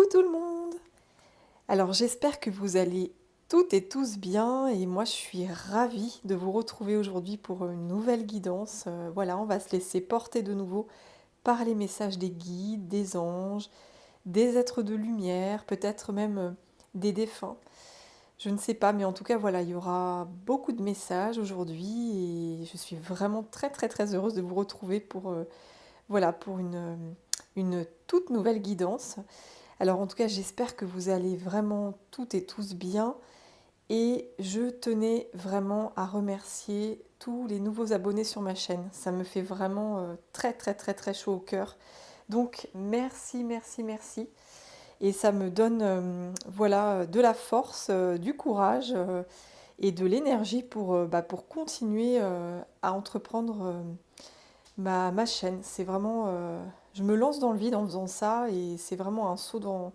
Coucou tout le monde! Alors j'espère que vous allez toutes et tous bien et moi je suis ravie de vous retrouver aujourd'hui pour une nouvelle guidance. Voilà, on va se laisser porter de nouveau par les messages des guides, des anges, des êtres de lumière, peut-être même des défunts. Je ne sais pas, mais en tout cas voilà, il y aura beaucoup de messages aujourd'hui et je suis vraiment très heureuse de vous retrouver pour, voilà, pour une toute nouvelle guidance. Alors en tout cas, j'espère que vous allez vraiment toutes et tous bien. Et je tenais vraiment à remercier tous les nouveaux abonnés sur ma chaîne. Ça me fait vraiment très chaud au cœur. Donc merci. Et ça me donne voilà, de la force, du courage et de l'énergie pour continuer à entreprendre ma chaîne. C'est vraiment... je me lance dans le vide en faisant ça et c'est vraiment un saut dans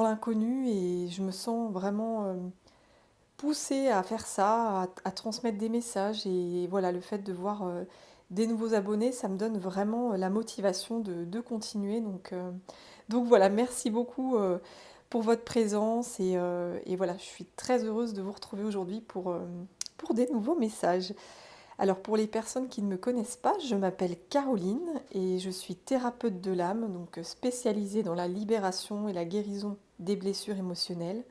l'inconnu et je me sens vraiment poussée à faire ça, à transmettre des messages et voilà, le fait de voir des nouveaux abonnés, ça me donne vraiment la motivation de continuer. Donc voilà, merci beaucoup pour votre présence et voilà, je suis très heureuse de vous retrouver aujourd'hui pour des nouveaux messages. Alors pour les personnes qui ne me connaissent pas, je m'appelle Caroline et je suis thérapeute de l'âme, donc spécialisée dans la libération et la guérison des blessures émotionnelles.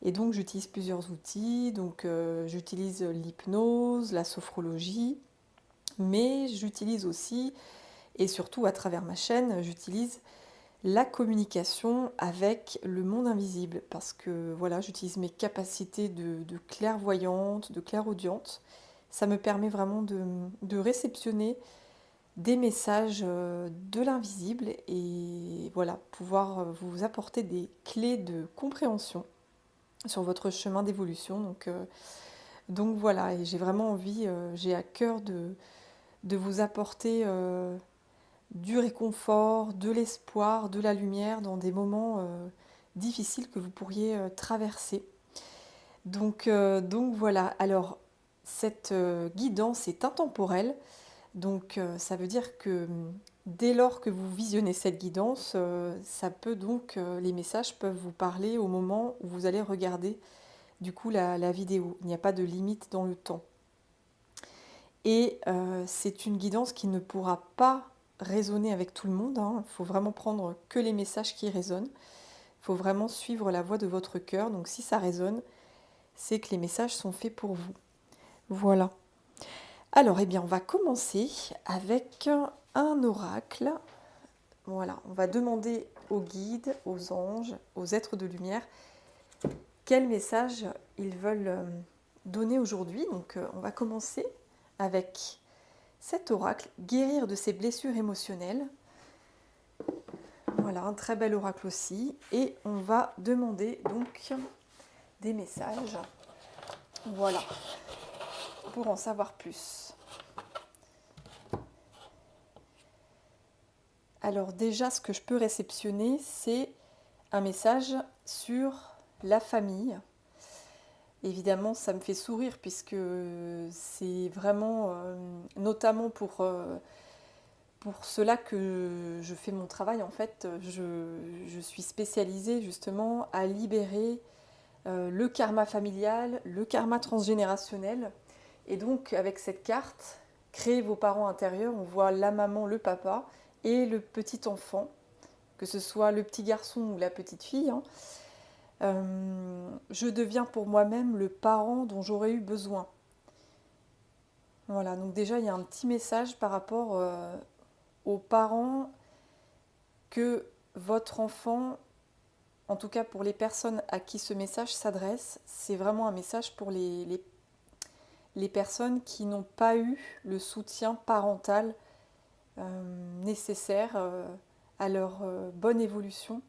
Et donc j'utilise plusieurs outils, donc j'utilise l'hypnose, la sophrologie, mais j'utilise aussi, et surtout à travers ma chaîne, j'utilise la communication avec le monde invisible, parce que voilà, j'utilise mes capacités de clairvoyante, de clairaudiente. Ça me permet vraiment de réceptionner des messages de l'invisible et voilà, pouvoir vous apporter des clés de compréhension sur votre chemin d'évolution. Donc voilà, et j'ai vraiment envie, j'ai à cœur de vous apporter du réconfort, de l'espoir, de la lumière dans des moments difficiles que vous pourriez traverser. Donc voilà, alors cette guidance est intemporelle, donc ça veut dire que dès lors que vous visionnez cette guidance, ça peut donc, les messages peuvent vous parler au moment où vous allez regarder du coup la vidéo. Il n'y a pas de limite dans le temps. Et c'est une guidance qui ne pourra pas résonner avec tout le monde, hein. Il faut vraiment prendre que les messages qui résonnent. Il faut vraiment suivre la voix de votre cœur. Donc si ça résonne, c'est que les messages sont faits pour vous. Voilà. Alors, eh bien, on va commencer avec un oracle. Voilà, on va demander aux guides, aux anges, aux êtres de lumière, quel message ils veulent donner aujourd'hui. Donc, on va commencer avec cet oracle, guérir de ses blessures émotionnelles. Voilà, un très bel oracle aussi. Et on va demander donc des messages. Voilà, pour en savoir plus. Alors déjà, ce que je peux réceptionner, c'est un message sur la famille. Évidemment, ça me fait sourire puisque c'est vraiment, notamment pour cela que je fais mon travail. En fait, je suis spécialisée justement à libérer le karma familial, le karma transgénérationnel. Et donc, avec cette carte, créez vos parents intérieurs, on voit la maman, le papa et le petit enfant, que ce soit le petit garçon ou la petite fille, hein. Je deviens pour moi-même le parent dont j'aurais eu besoin. Voilà, donc déjà il y a un petit message par rapport aux parents que votre enfant, en tout cas pour les personnes à qui ce message s'adresse, c'est vraiment un message pour les personnes qui n'ont pas eu le soutien parental nécessaire à leur bonne évolution.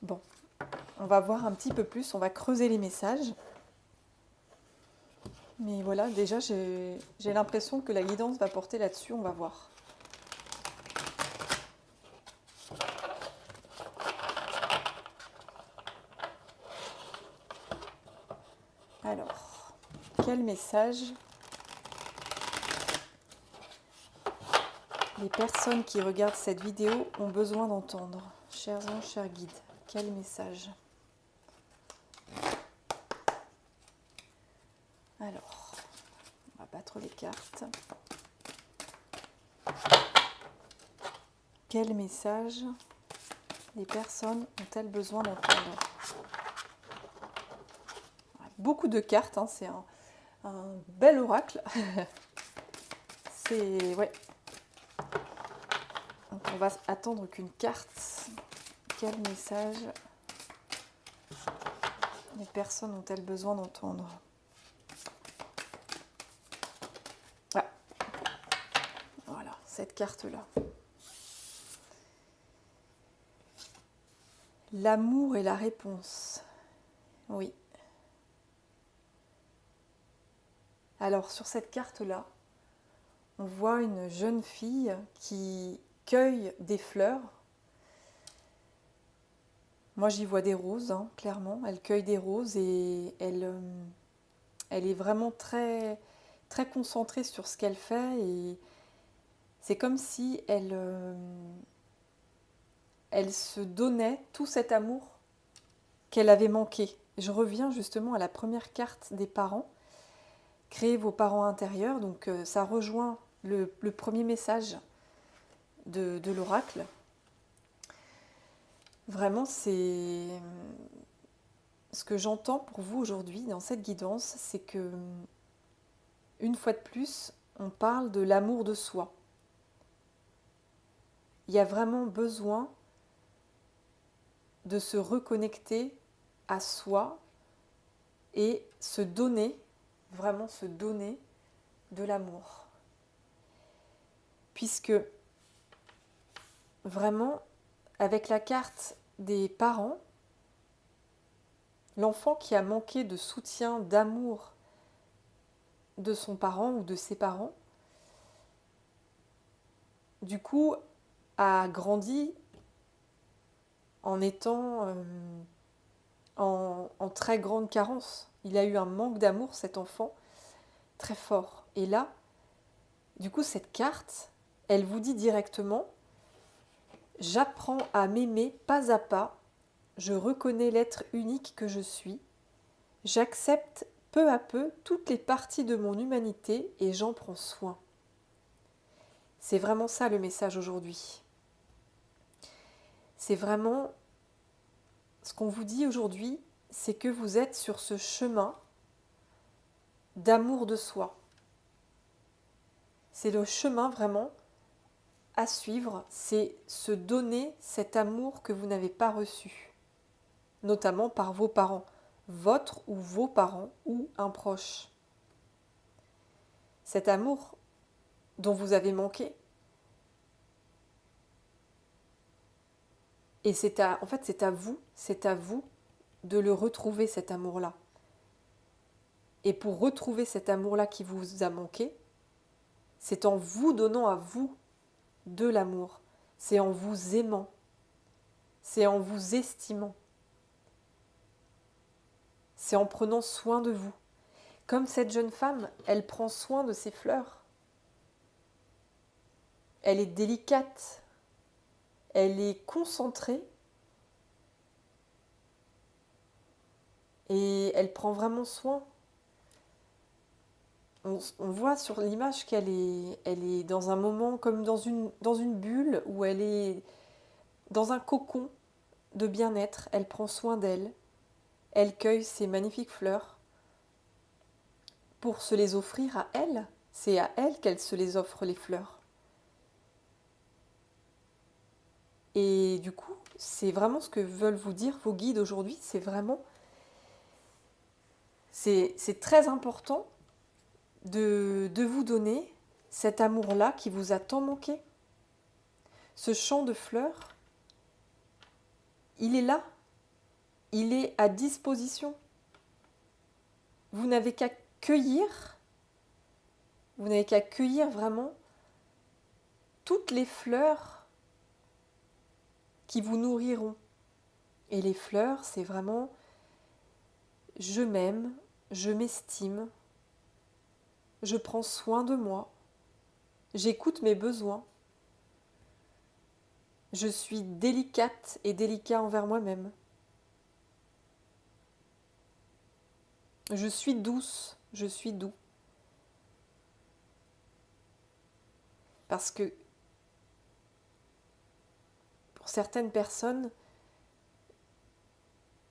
Bon, on va voir un petit peu plus, on va creuser les messages. Mais voilà, déjà j'ai l'impression que la guidance va porter là-dessus, on va voir. Alors, quel message les personnes qui regardent cette vidéo ont besoin d'entendre. Chers anges, chers guides, quel message? Alors, on va battre les cartes. Quel message les personnes ont-elles besoin d'entendre? Beaucoup de cartes, hein, c'est un bel oracle. Ouais. Donc on va attendre qu'une carte. Quel message les personnes ont-elles besoin d'entendre? Ah. Voilà, cette carte-là. L'amour est la réponse. Oui. Alors sur cette carte-là, on voit une jeune fille qui cueille des fleurs. Moi j'y vois des roses, hein, clairement. Elle cueille des roses et elle est vraiment très, très concentrée sur ce qu'elle fait. Et c'est comme si elle se donnait tout cet amour qu'elle avait manqué. Je reviens justement à la première carte des parents. Créez vos parents intérieurs. Donc ça rejoint le premier message de l'oracle. Vraiment, c'est ce que j'entends pour vous aujourd'hui dans cette guidance, c'est que, une fois de plus, on parle de l'amour de soi. Il y a vraiment besoin de se reconnecter à soi et se donner, vraiment se donner de l'amour. Puisque, vraiment, avec la carte des parents, l'enfant qui a manqué de soutien, d'amour de son parent ou de ses parents, du coup, a grandi en étant en très grande carence. Il a eu un manque d'amour, cet enfant, très fort. Et là, du coup, cette carte, elle vous dit directement, j'apprends à m'aimer pas à pas, je reconnais l'être unique que je suis, j'accepte peu à peu toutes les parties de mon humanité et j'en prends soin. C'est vraiment ça le message aujourd'hui. C'est vraiment ce qu'on vous dit aujourd'hui, c'est que vous êtes sur ce chemin d'amour de soi. C'est le chemin vraiment à suivre, c'est se donner cet amour que vous n'avez pas reçu, notamment par vos parents, votre ou vos parents ou un proche. Cet amour dont vous avez manqué. Et en fait, c'est à vous de le retrouver, cet amour-là. Et pour retrouver cet amour-là qui vous a manqué, c'est en vous donnant à vous de l'amour. C'est en vous aimant. C'est en vous estimant. C'est en prenant soin de vous. Comme cette jeune femme, elle prend soin de ses fleurs. Elle est délicate. Elle est concentrée. Et elle prend vraiment soin. On voit sur l'image qu'elle est dans un moment comme dans une bulle où elle est dans un cocon de bien-être. Elle prend soin d'elle. Elle cueille ses magnifiques fleurs pour se les offrir à elle. C'est à elle qu'elle se les offre, les fleurs. Et du coup, c'est vraiment ce que veulent vous dire vos guides aujourd'hui. C'est vraiment... C'est très important de vous donner cet amour-là qui vous a tant manqué. Ce champ de fleurs, il est là. Il est à disposition. Vous n'avez qu'à cueillir. Vous n'avez qu'à cueillir vraiment toutes les fleurs qui vous nourriront. Et les fleurs, c'est vraiment je m'aime, je m'estime, je prends soin de moi, j'écoute mes besoins, Je suis délicate et délicat envers moi-même. Je suis douce, je suis doux. Parce que pour certaines personnes,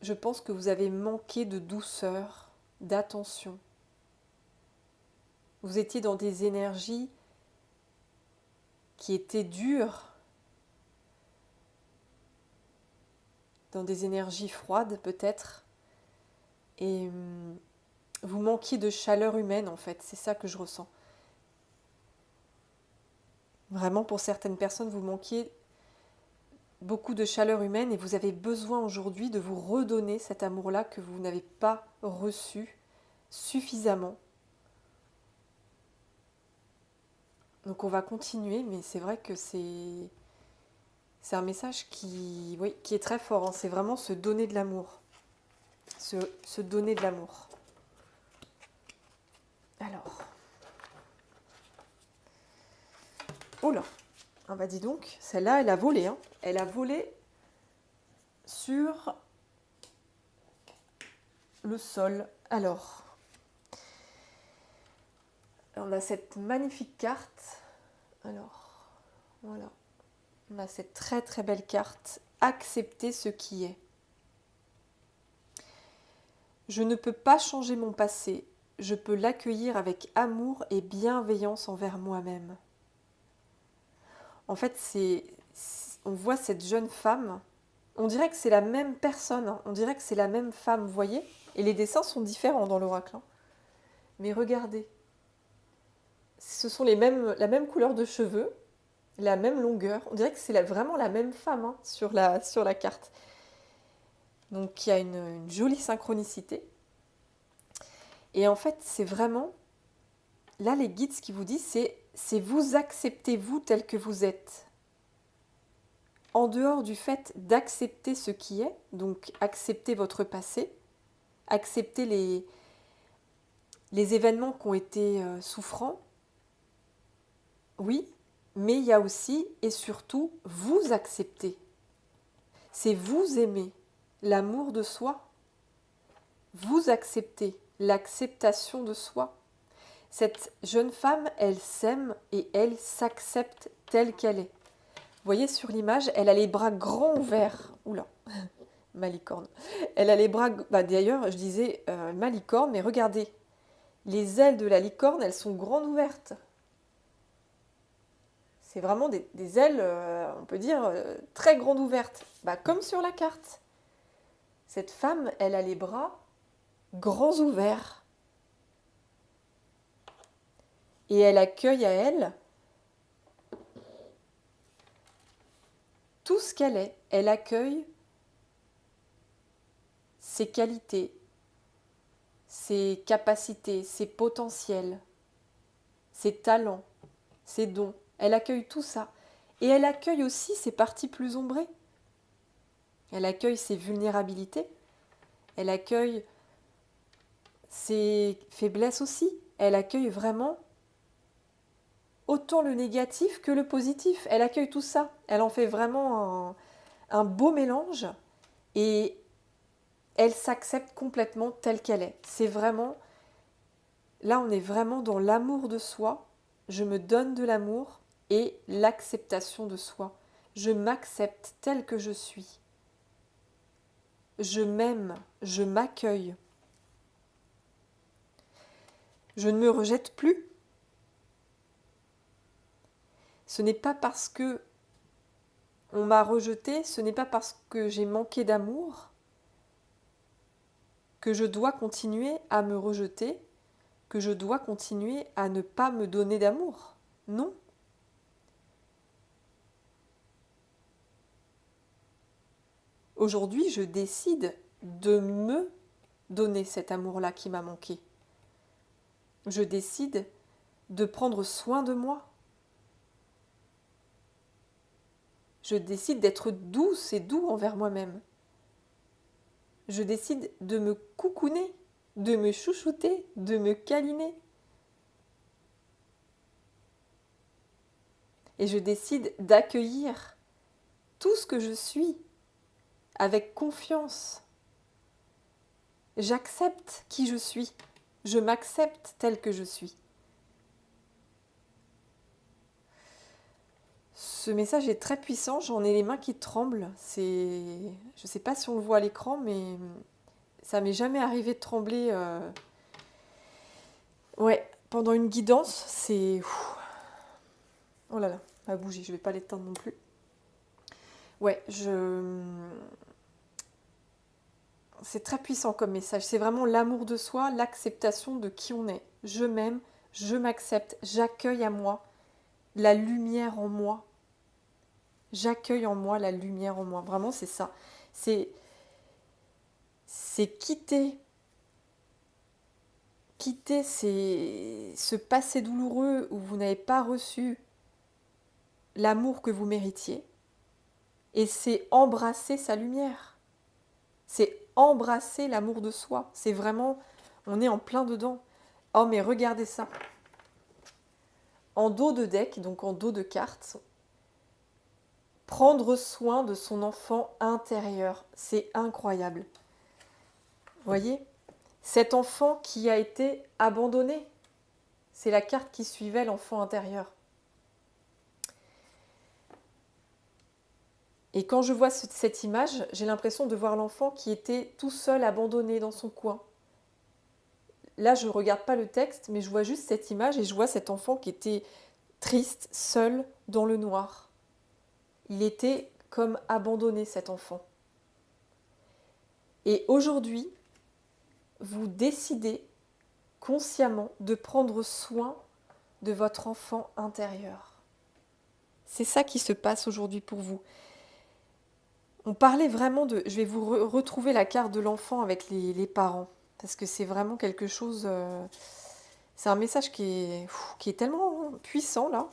je pense que vous avez manqué de douceur, d'attention. Vous étiez dans des énergies qui étaient dures, dans des énergies froides peut-être, et vous manquiez de chaleur humaine en fait, c'est ça que je ressens. Vraiment pour certaines personnes, vous manquiez beaucoup de chaleur humaine et vous avez besoin aujourd'hui de vous redonner cet amour-là que vous n'avez pas reçu suffisamment. Donc on va continuer, mais c'est vrai que c'est un message qui, oui, qui est très fort, hein. C'est vraiment se donner de l'amour. Se donner de l'amour. Alors. Oh là. Ah bah dis donc, celle-là, elle a volé, hein. Elle a volé sur le sol. Alors, on a cette magnifique carte. Alors, voilà. On a cette très très belle carte. Accepter ce qui est. Je ne peux pas changer mon passé. Je peux l'accueillir avec amour et bienveillance envers moi-même. En fait, on voit cette jeune femme. On dirait que c'est la même personne. Hein. On dirait que c'est la même femme, vous voyez. Et les dessins sont différents dans l'oracle. Hein. Mais regardez. Ce sont la même couleur de cheveux, la même longueur. On dirait que c'est vraiment la même femme hein, sur la carte. Donc il y a une jolie synchronicité. Et en fait, c'est vraiment... Là, les guides, ce qu'ils vous disent, c'est vous acceptez vous tel que vous êtes. En dehors du fait d'accepter ce qui est, donc accepter votre passé, accepter les événements qui ont été souffrants, oui, mais il y a aussi et surtout vous accepter. C'est vous aimer, l'amour de soi, vous accepter, l'acceptation de soi. Cette jeune femme, elle s'aime et elle s'accepte telle qu'elle est. Vous voyez sur l'image, elle a les bras grands ouverts. Oula, ma licorne. Elle a les bras... Bah, d'ailleurs, je disais ma licorne, mais regardez. Les ailes de la licorne, elles sont grandes ouvertes. C'est vraiment des ailes, on peut dire, très grandes ouvertes. Bah, comme sur la carte. Cette femme, elle a les bras grands ouverts. Et elle accueille à elle tout ce qu'elle est. Elle accueille ses qualités, ses capacités, ses potentiels, ses talents, ses dons. Elle accueille tout ça. Et elle accueille aussi ses parties plus ombrées. Elle accueille ses vulnérabilités. Elle accueille ses faiblesses aussi. Elle accueille vraiment autant le négatif que le positif. Elle accueille tout ça. Elle en fait vraiment un beau mélange. Et elle s'accepte complètement telle qu'elle est. C'est vraiment... Là, on est vraiment dans l'amour de soi. Je me donne de l'amour et l'acceptation de soi. Je m'accepte tel que je suis. Je m'aime, je m'accueille. Je ne me rejette plus. Ce n'est pas parce que on m'a rejeté, ce n'est pas parce que j'ai manqué d'amour que je dois continuer à me rejeter, que je dois continuer à ne pas me donner d'amour. Non. Aujourd'hui, je décide de me donner cet amour-là qui m'a manqué. Je décide de prendre soin de moi. Je décide d'être douce et doux envers moi-même. Je décide de me coucouner, de me chouchouter, de me câliner. Et je décide d'accueillir tout ce que je suis avec confiance. J'accepte qui je suis. Je m'accepte tel que je suis. Ce message est très puissant, j'en ai les mains qui tremblent. Je ne sais pas si on le voit à l'écran, mais ça m'est jamais arrivé de trembler. Ouais, pendant une guidance, c'est... Oh là là, à bouger, je vais pas l'éteindre non plus. Ouais, c'est très puissant comme message. C'est vraiment l'amour de soi, l'acceptation de qui on est. Je m'aime, je m'accepte, j'accueille à moi la lumière en moi. J'accueille en moi la lumière en moi. Vraiment, c'est ça. C'est quitter ce passé douloureux où vous n'avez pas reçu l'amour que vous méritiez. Et c'est embrasser sa lumière. C'est embrasser l'amour de soi. C'est vraiment, on est en plein dedans. Oh mais regardez ça. En dos de deck, donc en dos de carte, prendre soin de son enfant intérieur. C'est incroyable. Vous voyez ? Cet enfant qui a été abandonné. C'est la carte qui suivait l'enfant intérieur. Et quand je vois cette image, j'ai l'impression de voir l'enfant qui était tout seul, abandonné dans son coin. Là, je ne regarde pas le texte, mais je vois juste cette image et je vois cet enfant qui était triste, seul, dans le noir. Il était comme abandonné, cet enfant. Et aujourd'hui, vous décidez consciemment de prendre soin de votre enfant intérieur. C'est ça qui se passe aujourd'hui pour vous. On parlait vraiment de... Je vais vous retrouver la carte de l'enfant avec les parents, parce que c'est vraiment quelque chose... c'est un message qui est tellement puissant, là.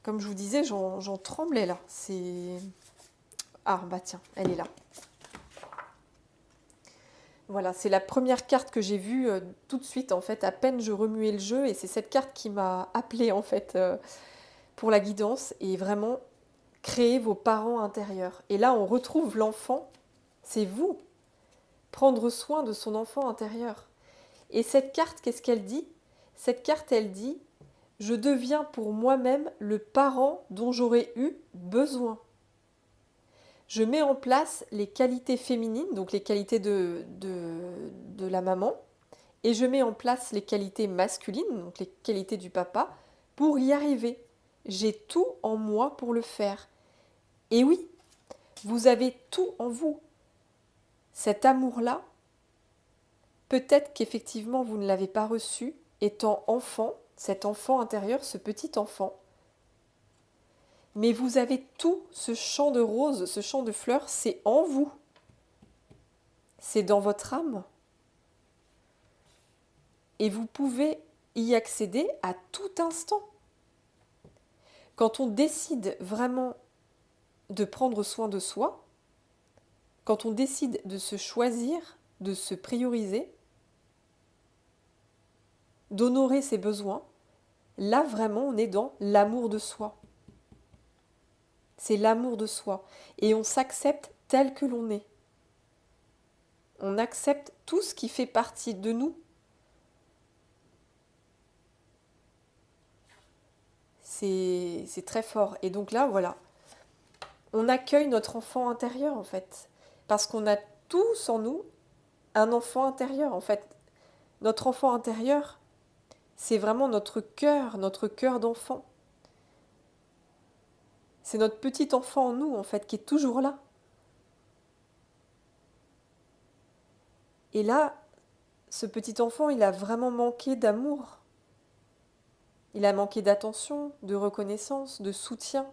Comme je vous disais, j'en tremblais, là. C'est... Ah, bah tiens, elle est là. Voilà, c'est la première carte que j'ai vue tout de suite, en fait. À peine je remuais le jeu, et c'est cette carte qui m'a appelée, en fait, pour la guidance. Et vraiment... Créez vos parents intérieurs. Et là, on retrouve l'enfant, c'est vous. Prendre soin de son enfant intérieur. Et cette carte, qu'est-ce qu'elle dit ? Cette carte, elle dit, je deviens pour moi-même le parent dont j'aurais eu besoin. Je mets en place les qualités féminines, donc les qualités de la maman, et je mets en place les qualités masculines, donc les qualités du papa, pour y arriver. J'ai tout en moi pour le faire. Et oui, vous avez tout en vous. Cet amour-là, peut-être qu'effectivement vous ne l'avez pas reçu étant enfant, cet enfant intérieur, ce petit enfant. Mais vous avez tout ce champ de roses, ce champ de fleurs, c'est en vous. C'est dans votre âme. Et vous pouvez y accéder à tout instant. Quand on décide vraiment de prendre soin de soi, quand on décide de se choisir, de se prioriser, d'honorer ses besoins, là vraiment on est dans l'amour de soi. C'est l'amour de soi. Et on s'accepte tel que l'on est. On accepte tout ce qui fait partie de nous. C'est très fort. Et donc là, voilà, on accueille notre enfant intérieur en fait. Parce qu'on a tous en nous un enfant intérieur en fait. Notre enfant intérieur, c'est vraiment notre cœur d'enfant. C'est notre petit enfant en nous en fait qui est toujours là. Et là, ce petit enfant, il a vraiment manqué d'amour. Il a manqué d'attention, de reconnaissance, de soutien,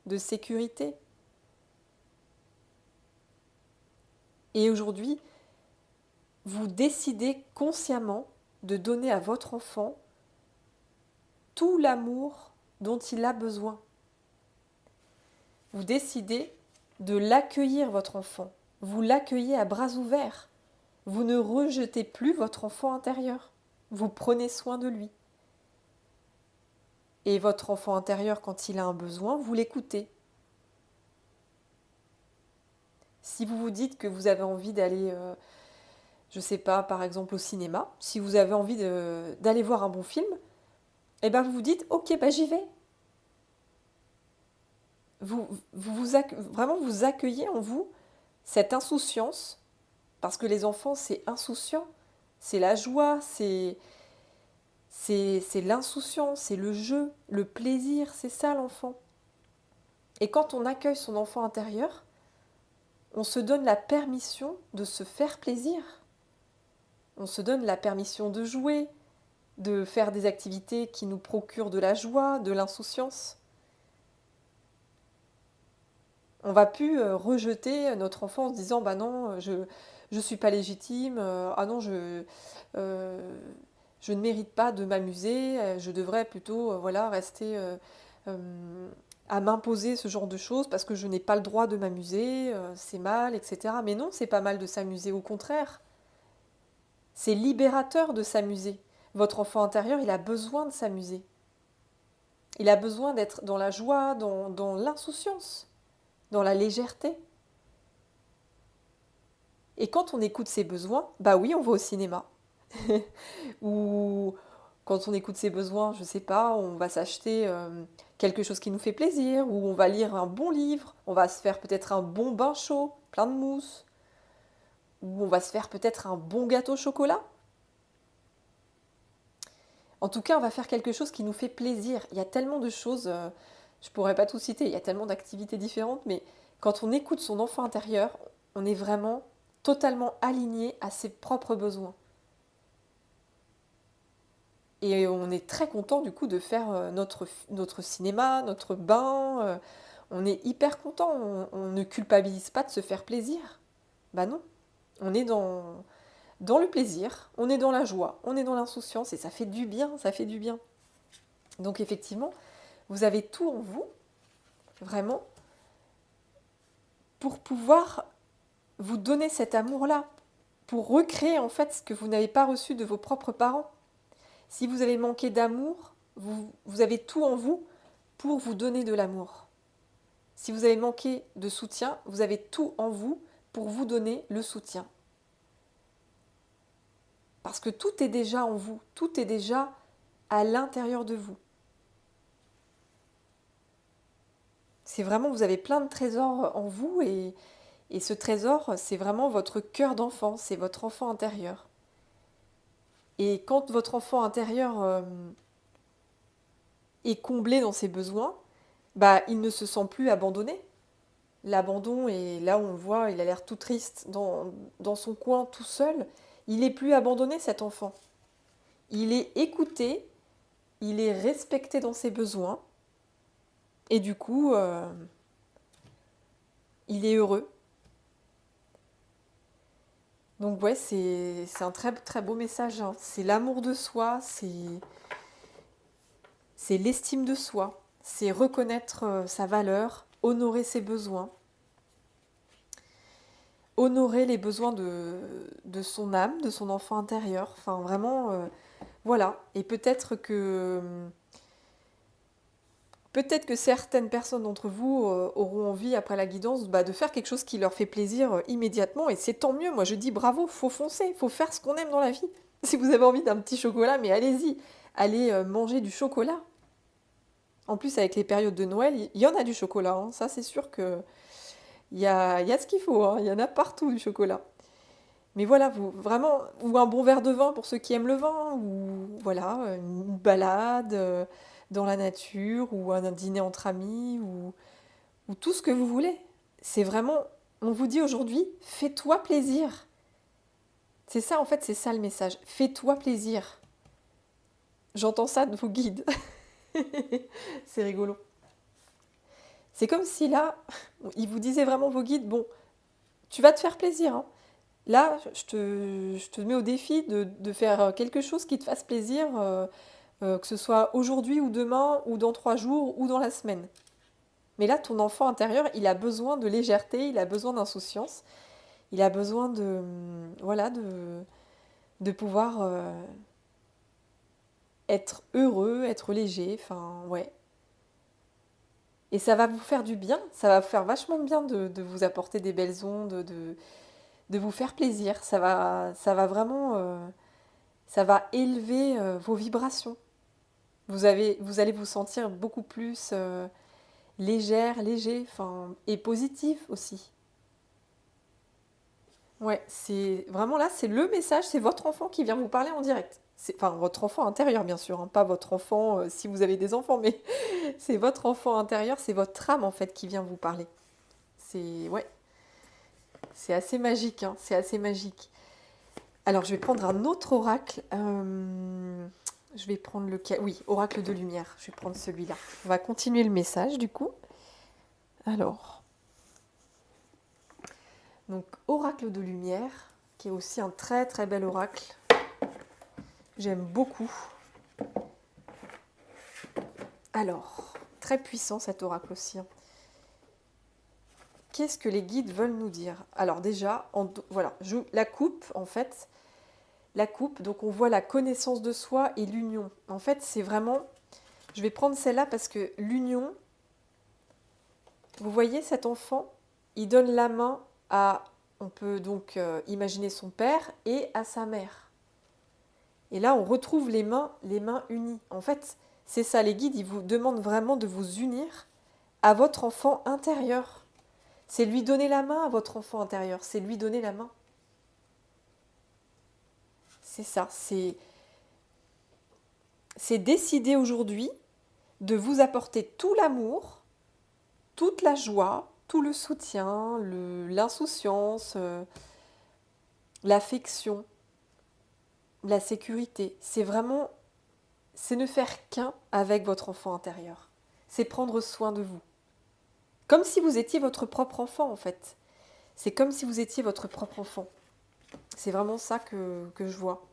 de sécurité. Et aujourd'hui, vous décidez consciemment de donner à votre enfant tout l'amour dont il a besoin. Vous décidez de l'accueillir, votre enfant. Vous l'accueillez à bras ouverts. Vous ne rejetez plus votre enfant intérieur. Vous prenez soin de lui. Et votre enfant intérieur, quand il a un besoin, vous l'écoutez. Si vous vous dites que vous avez envie d'aller, je sais pas, par exemple au cinéma, si vous avez envie d'aller voir un bon film, eh ben vous vous dites, ok, bah j'y vais. Vraiment vous accueillez en vous cette insouciance, parce que les enfants c'est insouciant, c'est la joie, c'est l'insouciance, c'est le jeu, le plaisir, c'est ça l'enfant. Et quand on accueille son enfant intérieur, on se donne la permission de se faire plaisir. On se donne la permission de jouer, de faire des activités qui nous procurent de la joie, de l'insouciance. On va plus rejeter notre enfant en se disant bah non, je suis pas légitime, ah non, euh, je ne mérite pas de m'amuser, je devrais plutôt voilà, rester euh, à m'imposer ce genre de choses parce que je n'ai pas le droit de m'amuser, c'est mal, etc. Mais non, c'est pas mal de s'amuser, au contraire. C'est libérateur de s'amuser. Votre enfant intérieur, il a besoin de s'amuser. Il a besoin d'être dans la joie, dans l'insouciance, dans la légèreté. Et quand on écoute ses besoins, bah oui, on va au cinéma. Ou quand on écoute ses besoins, je sais pas, on va s'acheter quelque chose qui nous fait plaisir, ou on va lire un bon livre, on va se faire peut-être un bon bain chaud, plein de mousse, ou on va se faire peut-être un bon gâteau au chocolat. En tout cas, on va faire quelque chose qui nous fait plaisir. Il y a tellement de choses, je pourrais pas tout citer, il y a tellement d'activités différentes, mais quand on écoute son enfant intérieur, on est vraiment totalement aligné à ses propres besoins. Et on est très content du coup de faire notre cinéma, notre bain. On est hyper content, on ne culpabilise pas de se faire plaisir. Bah non, on est dans le plaisir, on est dans la joie, on est dans l'insouciance et ça fait du bien, ça fait du bien. Donc effectivement, vous avez tout en vous, vraiment, pour pouvoir vous donner cet amour-là, pour recréer en fait ce que vous n'avez pas reçu de vos propres parents. Si vous avez manqué d'amour, vous avez tout en vous pour vous donner de l'amour. Si vous avez manqué de soutien, vous avez tout en vous pour vous donner le soutien. Parce que tout est déjà en vous, tout est déjà à l'intérieur de vous. C'est vraiment, vous avez plein de trésors en vous et ce trésor, c'est vraiment votre cœur d'enfant, c'est votre enfant intérieur. Et quand votre enfant intérieur est comblé dans ses besoins, bah, il ne se sent plus abandonné. L'abandon, et là on le voit, il a l'air tout triste dans son coin tout seul. Il n'est plus abandonné cet enfant. Il est écouté, il est respecté dans ses besoins et du coup il est heureux. Donc ouais, c'est un très très beau message, hein. C'est l'amour de soi, c'est l'estime de soi, c'est reconnaître sa valeur, honorer ses besoins, honorer les besoins de son âme, de son enfant intérieur. Enfin vraiment, voilà. Et peut-être que certaines personnes d'entre vous auront envie, après la guidance, bah, de faire quelque chose qui leur fait plaisir immédiatement. Et c'est tant mieux. Moi, je dis bravo, faut foncer, faut faire ce qu'on aime dans la vie. Si vous avez envie d'un petit chocolat, mais allez-y, allez manger du chocolat. En plus, avec les périodes de Noël, il y en a du chocolat, hein. Ça, c'est sûr que il y a ce qu'il faut, hein. Il y en a partout du chocolat. Mais voilà, vous vraiment, ou un bon verre de vin pour ceux qui aiment le vin, ou voilà, une balade dans la nature, ou un dîner entre amis, ou tout ce que vous voulez. C'est vraiment, on vous dit aujourd'hui, fais-toi plaisir. C'est ça en fait, c'est ça le message. Fais-toi plaisir. J'entends ça de vos guides. C'est rigolo. C'est comme si là, ils vous disaient vraiment vos guides, bon, tu vas te faire plaisir, hein. Là, je te mets au défi de faire quelque chose qui te fasse plaisir, que ce soit aujourd'hui ou demain, ou dans 3 jours, ou dans la semaine. Mais là, ton enfant intérieur, il a besoin de légèreté, il a besoin d'insouciance, il a besoin voilà, de pouvoir être heureux, être léger, enfin, ouais. Et ça va vous faire du bien, ça va vous faire vachement de bien de vous apporter des belles ondes, de vous faire plaisir. Ça va vraiment, ça va élever vos vibrations. Vous allez vous sentir beaucoup plus légère, léger, enfin, et positif aussi. Ouais, c'est vraiment là, c'est le message, c'est votre enfant qui vient vous parler en direct. Enfin, votre enfant intérieur, bien sûr, hein, pas votre enfant si vous avez des enfants, mais c'est votre enfant intérieur, c'est votre âme en fait qui vient vous parler. Ouais, c'est assez magique, hein, c'est assez magique. Alors, je vais prendre un autre oracle. Je vais prendre lequel? Oui, oracle de lumière. Je vais prendre celui-là. On va continuer le message du coup. Alors, donc oracle de lumière, qui est aussi un très très bel oracle. J'aime beaucoup. Alors, très puissant cet oracle aussi, hein. Qu'est-ce que les guides veulent nous dire? Alors déjà, voilà, la coupe, en fait, la coupe, donc on voit la connaissance de soi et l'union. En fait, c'est vraiment, je vais prendre celle-là parce que l'union, vous voyez cet enfant, il donne la main à, on peut donc imaginer son père et à sa mère. Et là, on retrouve les mains unies. En fait, c'est ça, les guides, ils vous demandent vraiment de vous unir à votre enfant intérieur. C'est lui donner la main à votre enfant intérieur, c'est lui donner la main. C'est ça, c'est décider aujourd'hui de vous apporter tout l'amour, toute la joie, tout le soutien, l'insouciance, l'affection, la sécurité. C'est ne faire qu'un avec votre enfant intérieur. C'est prendre soin de vous. Comme si vous étiez votre propre enfant en fait. C'est comme si vous étiez votre propre enfant. C'est vraiment ça que je vois.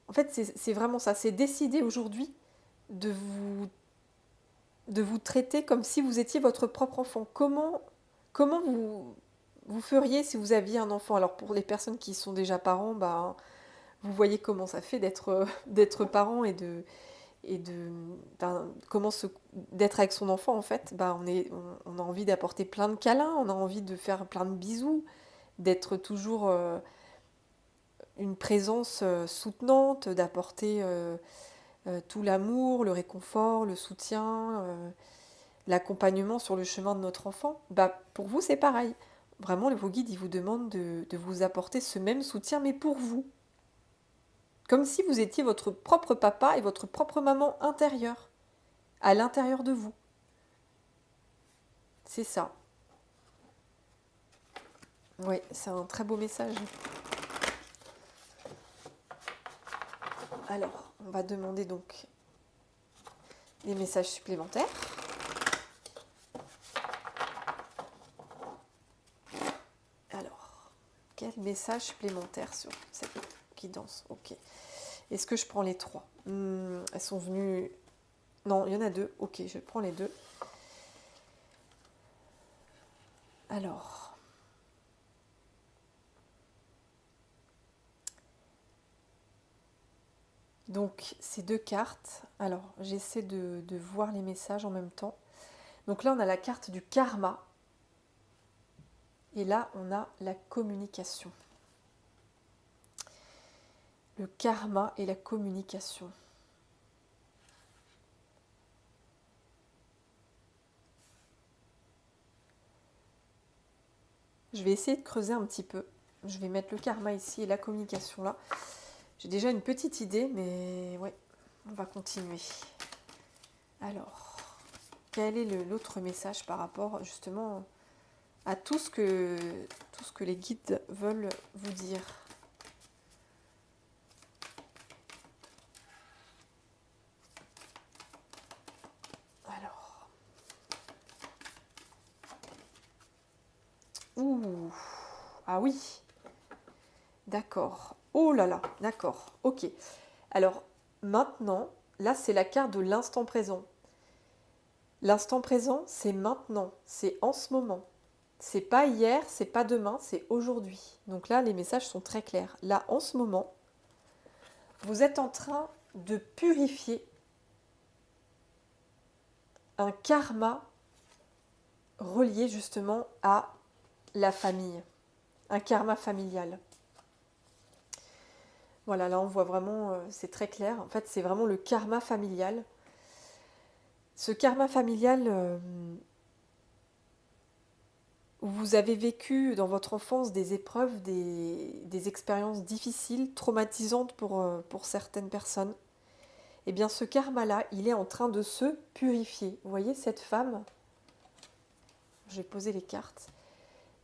En fait, c'est vraiment ça. C'est décider aujourd'hui de de vous traiter comme si vous étiez votre propre enfant. Comment vous feriez si vous aviez un enfant? Alors pour les personnes qui sont déjà parents, bah, vous voyez comment ça fait d'être parent comment d'être avec son enfant en fait. Bah, on a envie d'apporter plein de câlins, on a envie de faire plein de bisous, d'être toujours une présence soutenante, d'apporter tout l'amour, le réconfort, le soutien, l'accompagnement sur le chemin de notre enfant. Bah, pour vous, c'est pareil. Vraiment, vos guides, ils vous demandent de vous apporter ce même soutien, mais pour vous. Comme si vous étiez votre propre papa et votre propre maman intérieure, à l'intérieur de vous. C'est ça. Oui, c'est un très beau message. Alors, on va demander donc des messages supplémentaires. Alors, quel message supplémentaire sur cette guidance? Ok. Est-ce que je prends les trois? Elles sont venues... Non, il y en a deux. Ok, je prends les deux. Alors... Donc, ces deux cartes. Alors, j'essaie de voir les messages en même temps. Donc là, on a la carte du karma. Et là, on a la communication. Le karma et la communication. Je vais essayer de creuser un petit peu. Je vais mettre le karma ici et la communication là. J'ai déjà une petite idée, mais ouais, on va continuer. Alors, quel est l'autre message par rapport justement à tout ce que les guides veulent vous dire? Alors, ouh, ah oui, d'accord. Oh là là, d'accord, ok. Alors, maintenant, là, c'est la carte de l'instant présent. L'instant présent, c'est maintenant, c'est en ce moment. C'est pas hier, c'est pas demain, c'est aujourd'hui. Donc là, les messages sont très clairs. Là, en ce moment, vous êtes en train de purifier un karma relié justement à la famille, un karma familial. Voilà, là on voit vraiment, c'est très clair. En fait, c'est vraiment le karma familial. Ce karma familial, où vous avez vécu dans votre enfance des épreuves, des expériences difficiles, traumatisantes pour certaines personnes, eh bien ce karma-là, il est en train de se purifier. Vous voyez cette femme, je vais poser les cartes,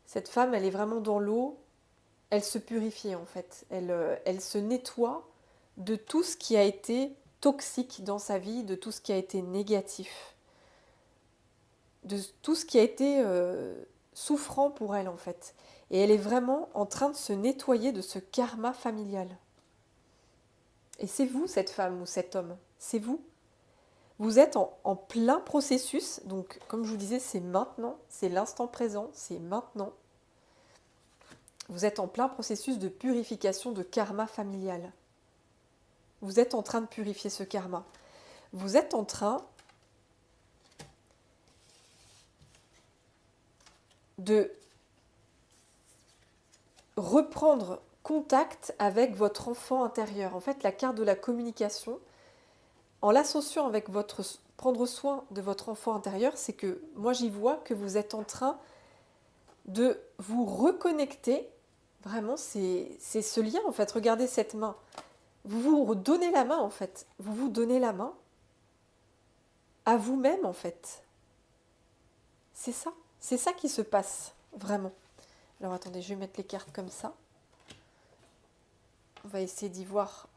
cette femme, elle est vraiment dans l'eau, elle se purifie en fait, elle se nettoie de tout ce qui a été toxique dans sa vie, de tout ce qui a été négatif, de tout ce qui a été souffrant pour elle en fait. Et elle est vraiment en train de se nettoyer de ce karma familial. Et c'est vous cette femme ou cet homme, c'est vous. Vous êtes en plein processus, donc comme je vous disais, c'est maintenant, c'est l'instant présent, c'est maintenant. Vous êtes en plein processus de purification de karma familial. Vous êtes en train de purifier ce karma. Vous êtes en train de reprendre contact avec votre enfant intérieur. En fait, la carte de la communication, en l'associant avec votre prendre soin de votre enfant intérieur, c'est que moi j'y vois que vous êtes en train de vous reconnecter. Vraiment, c'est ce lien en fait. Regardez cette main. Vous vous donnez la main en fait. Vous vous donnez la main à vous-même en fait. C'est ça. C'est ça qui se passe vraiment. Alors attendez, je vais mettre les cartes comme ça. On va essayer d'y voir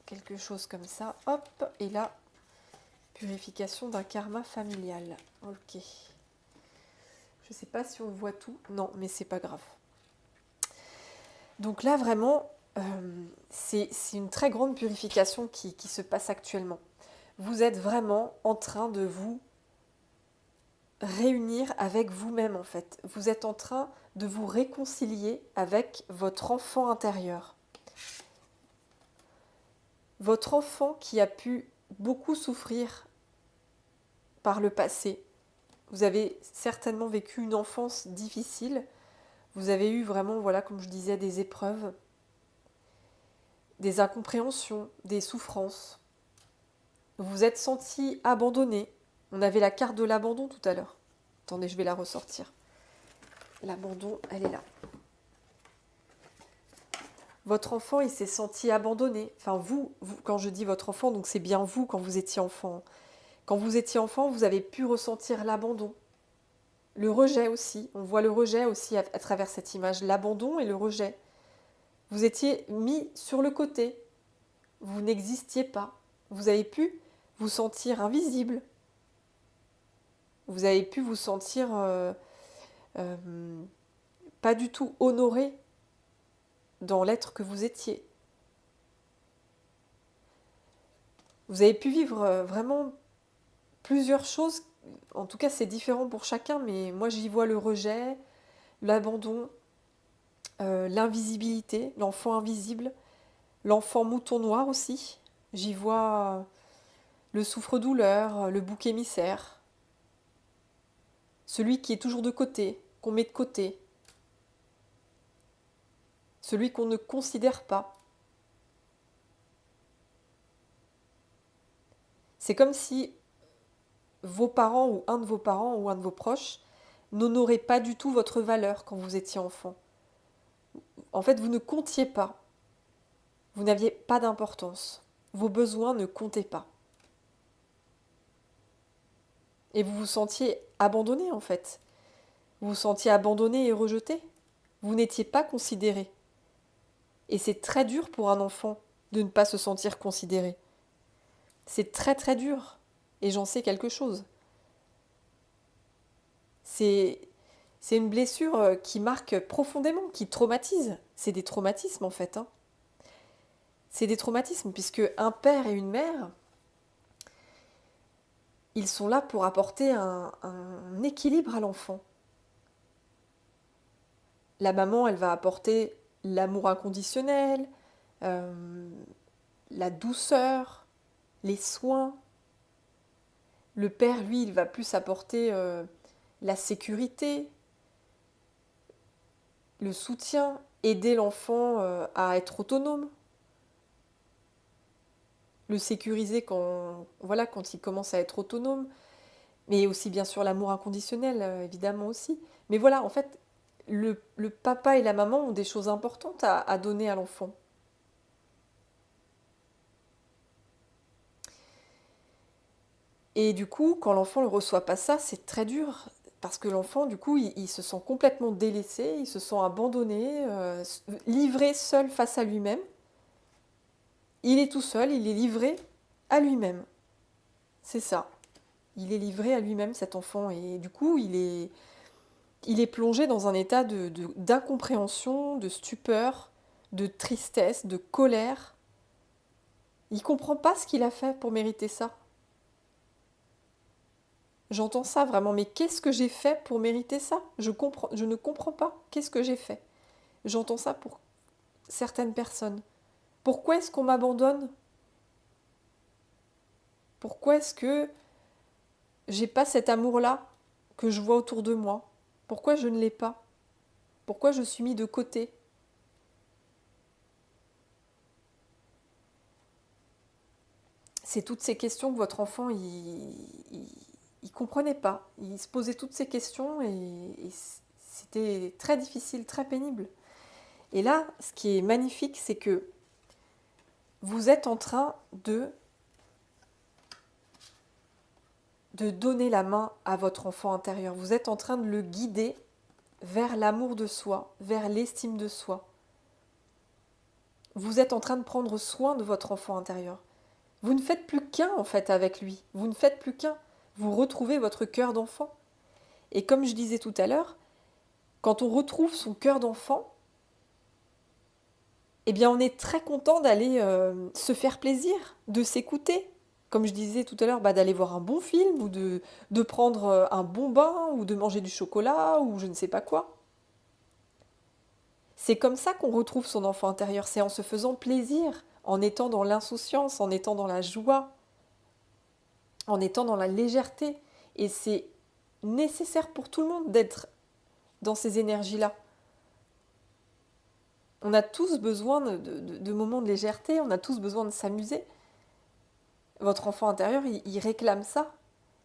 quelque chose comme ça. Hop, et là, purification d'un karma familial. Ok. Je ne sais pas si on voit tout. Non, mais c'est pas grave. Donc là, vraiment, c'est une très grande purification qui se passe actuellement. Vous êtes vraiment en train de vous réunir avec vous-même, en fait. Vous êtes en train de vous réconcilier avec votre enfant intérieur. Votre enfant qui a pu beaucoup souffrir par le passé. Vous avez certainement vécu une enfance difficile. Vous avez eu vraiment, voilà, comme je disais, des épreuves, des incompréhensions, des souffrances. Vous vous êtes senti abandonné. On avait la carte de l'abandon tout à l'heure. Attendez, je vais la ressortir. L'abandon, elle est là. Votre enfant, il s'est senti abandonné. Enfin, vous, quand je dis votre enfant, donc c'est bien vous quand vous étiez enfant. Quand vous étiez enfant, vous avez pu ressentir l'abandon. Le rejet aussi. On voit le rejet aussi à travers cette image. L'abandon et le rejet. Vous étiez mis sur le côté. Vous n'existiez pas. Vous avez pu vous sentir invisible. Vous avez pu vous sentir pas du tout honoré dans l'être que vous étiez. Vous avez pu vivre vraiment plusieurs choses. En tout cas, c'est différent pour chacun, mais moi j'y vois le rejet, l'abandon, l'invisibilité, l'enfant invisible, l'enfant mouton noir aussi. J'y vois le souffre-douleur, le bouc émissaire, celui qui est toujours de côté, qu'on met de côté, celui qu'on ne considère pas. C'est comme si vos parents ou un de vos parents ou un de vos proches n'honorait pas du tout votre valeur quand vous étiez enfant. En fait, vous ne comptiez pas. Vous n'aviez pas d'importance. Vos besoins ne comptaient pas. Et vous vous sentiez abandonné en fait. Vous vous sentiez abandonné et rejeté. Vous n'étiez pas considéré. Et c'est très dur pour un enfant de ne pas se sentir considéré. C'est très très dur. Et j'en sais quelque chose. C'est une blessure qui marque profondément, qui traumatise. C'est des traumatismes en fait. C'est des traumatismes puisque un père et une mère, ils sont là pour apporter un équilibre à l'enfant. La maman, elle va apporter l'amour inconditionnel, la douceur, les soins. Le père, lui, il va plus apporter la sécurité, le soutien, aider l'enfant à être autonome, le sécuriser voilà, quand il commence à être autonome, mais aussi bien sûr l'amour inconditionnel, évidemment aussi. Mais voilà, en fait, le papa et la maman ont des choses importantes à donner à l'enfant. Et du coup, quand l'enfant ne reçoit pas ça, c'est très dur. Parce que l'enfant, du coup, il se sent complètement délaissé, il se sent abandonné, livré seul face à lui-même. Il est tout seul, il est livré à lui-même. C'est ça. Il est livré à lui-même, cet enfant. Et du coup, il est plongé dans un état d'incompréhension, de stupeur, de tristesse, de colère. Il ne comprend pas ce qu'il a fait pour mériter ça. J'entends ça vraiment, mais qu'est-ce que j'ai fait pour mériter ça? Je ne comprends pas. Qu'est-ce que j'ai fait? J'entends ça pour certaines personnes. Pourquoi est-ce qu'on m'abandonne? Pourquoi est-ce que j'ai pas cet amour-là que je vois autour de moi? Pourquoi je ne l'ai pas? Pourquoi je suis mis de côté? C'est toutes ces questions que votre enfant, il comprenait pas. Il se posait toutes ces questions et c'était très difficile, très pénible. Et là, ce qui est magnifique, c'est que vous êtes en train de donner la main à votre enfant intérieur. Vous êtes en train de le guider vers l'amour de soi, vers l'estime de soi. Vous êtes en train de prendre soin de votre enfant intérieur. Vous ne faites plus qu'un en fait avec lui. Vous ne faites plus qu'un. Vous retrouvez votre cœur d'enfant. Et comme je disais tout à l'heure, quand on retrouve son cœur d'enfant, eh bien on est très content d'aller se faire plaisir, de s'écouter. Comme je disais tout à l'heure, d'aller voir un bon film ou de prendre un bon bain ou de manger du chocolat ou je ne sais pas quoi. C'est comme ça qu'on retrouve son enfant intérieur, c'est en se faisant plaisir, en étant dans l'insouciance, en étant dans la joie, en étant dans la légèreté. Et c'est nécessaire pour tout le monde d'être dans ces énergies-là. On a tous besoin de moments de légèreté, on a tous besoin de s'amuser. Votre enfant intérieur, il réclame ça.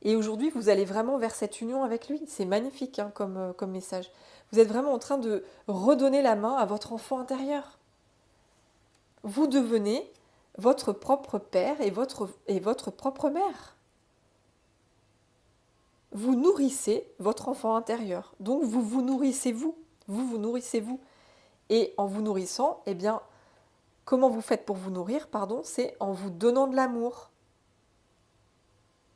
Et aujourd'hui, vous allez vraiment vers cette union avec lui. C'est magnifique hein, comme message. Vous êtes vraiment en train de redonner la main à votre enfant intérieur. Vous devenez votre propre père et votre propre mère. Vous nourrissez votre enfant intérieur. Donc vous vous nourrissez vous. Vous vous nourrissez vous. Et en vous nourrissant, eh bien, comment vous faites pour vous nourrir, pardon, c'est en vous donnant de l'amour,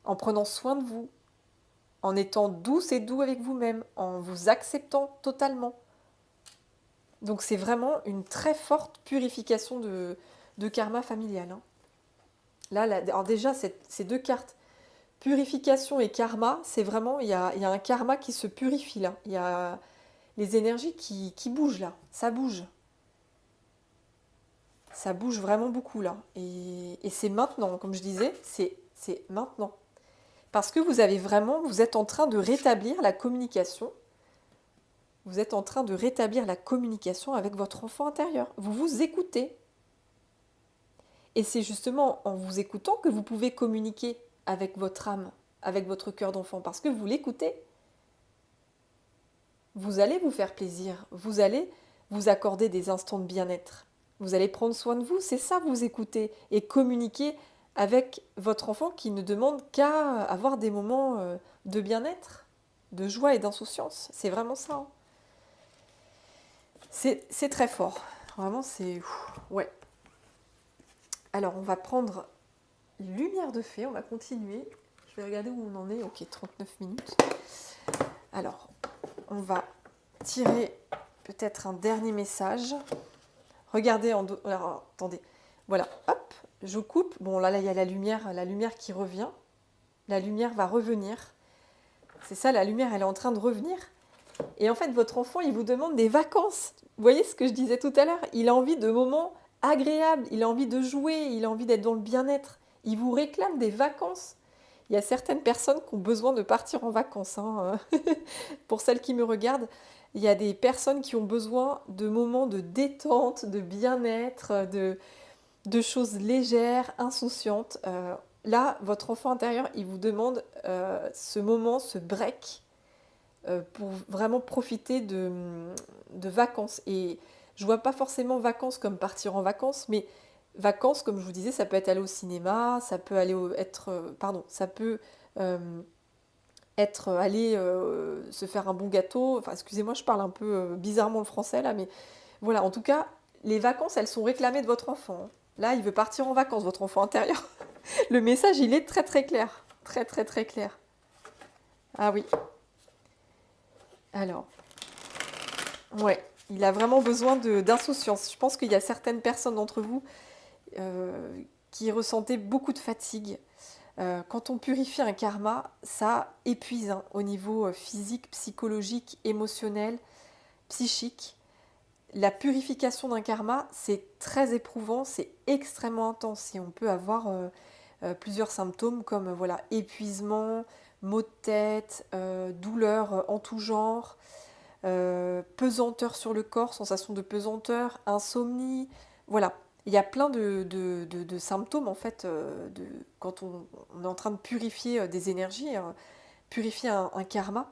en prenant soin de vous, en étant douce et doux avec vous-même, en vous acceptant totalement. Donc c'est vraiment une très forte purification de karma familial. Hein. Là, alors déjà, ces deux cartes, purification et karma, c'est vraiment, il y a un karma qui se purifie là. Il y a les énergies qui bougent là. Ça bouge. Ça bouge vraiment beaucoup là. Et c'est maintenant, comme je disais, c'est maintenant. Parce que vous êtes en train de rétablir la communication. Vous êtes en train de rétablir la communication avec votre enfant intérieur. Vous vous écoutez. Et c'est justement en vous écoutant que vous pouvez communiquer avec votre âme, avec votre cœur d'enfant, parce que vous l'écoutez. Vous allez vous faire plaisir, vous allez vous accorder des instants de bien-être. Vous allez prendre soin de vous, c'est ça vous écouter et communiquer avec votre enfant qui ne demande qu'à avoir des moments de bien-être, de joie et d'insouciance. C'est vraiment ça. Hein. C'est très fort. Vraiment, c'est... Ouais. Alors, on va prendre lumière de fée, on va continuer. Je vais regarder où on en est. Ok, 39 minutes. Alors, on va tirer peut-être un dernier message. Regardez, alors, attendez. Voilà, hop, je coupe. Bon, là, il y a la lumière qui revient. La lumière va revenir. C'est ça, la lumière, elle est en train de revenir. Et en fait, votre enfant, il vous demande des vacances. Vous voyez ce que je disais tout à l'heure? Il a envie de moments agréables, il a envie de jouer, il a envie d'être dans le bien-être. Il vous réclame des vacances. Il y a certaines personnes qui ont besoin de partir en vacances, hein. Pour celles qui me regardent, il y a des personnes qui ont besoin de moments de détente, de bien-être, de choses légères, insouciantes. Là, votre enfant intérieur, il vous demande ce moment, ce break, pour vraiment profiter de vacances. Et je vois pas forcément vacances comme partir en vacances, mais vacances, comme je vous disais, ça peut être aller au cinéma, ça peut être, pardon, ça peut euh, être aller se faire un bon gâteau. Enfin, excusez-moi, je parle un peu bizarrement le français là, mais voilà. En tout cas, les vacances, elles sont réclamées de votre enfant, hein. Là, il veut partir en vacances, votre enfant intérieur. Le message, il est très très clair, très très très clair. Ah oui. Alors. Ouais, il a vraiment besoin d'insouciance. Je pense qu'il y a certaines personnes d'entre vous qui ressentaient beaucoup de fatigue. Quand on purifie un karma, ça épuise, hein, au niveau physique, psychologique, émotionnel, psychique. La purification d'un karma, c'est très éprouvant, c'est extrêmement intense et on peut avoir plusieurs symptômes comme voilà, épuisement, maux de tête, douleurs en tout genre, pesanteur sur le corps, sensation de pesanteur, insomnie. Voilà, il y a plein de symptômes en fait quand on est en train de purifier des énergies, hein, purifier un karma.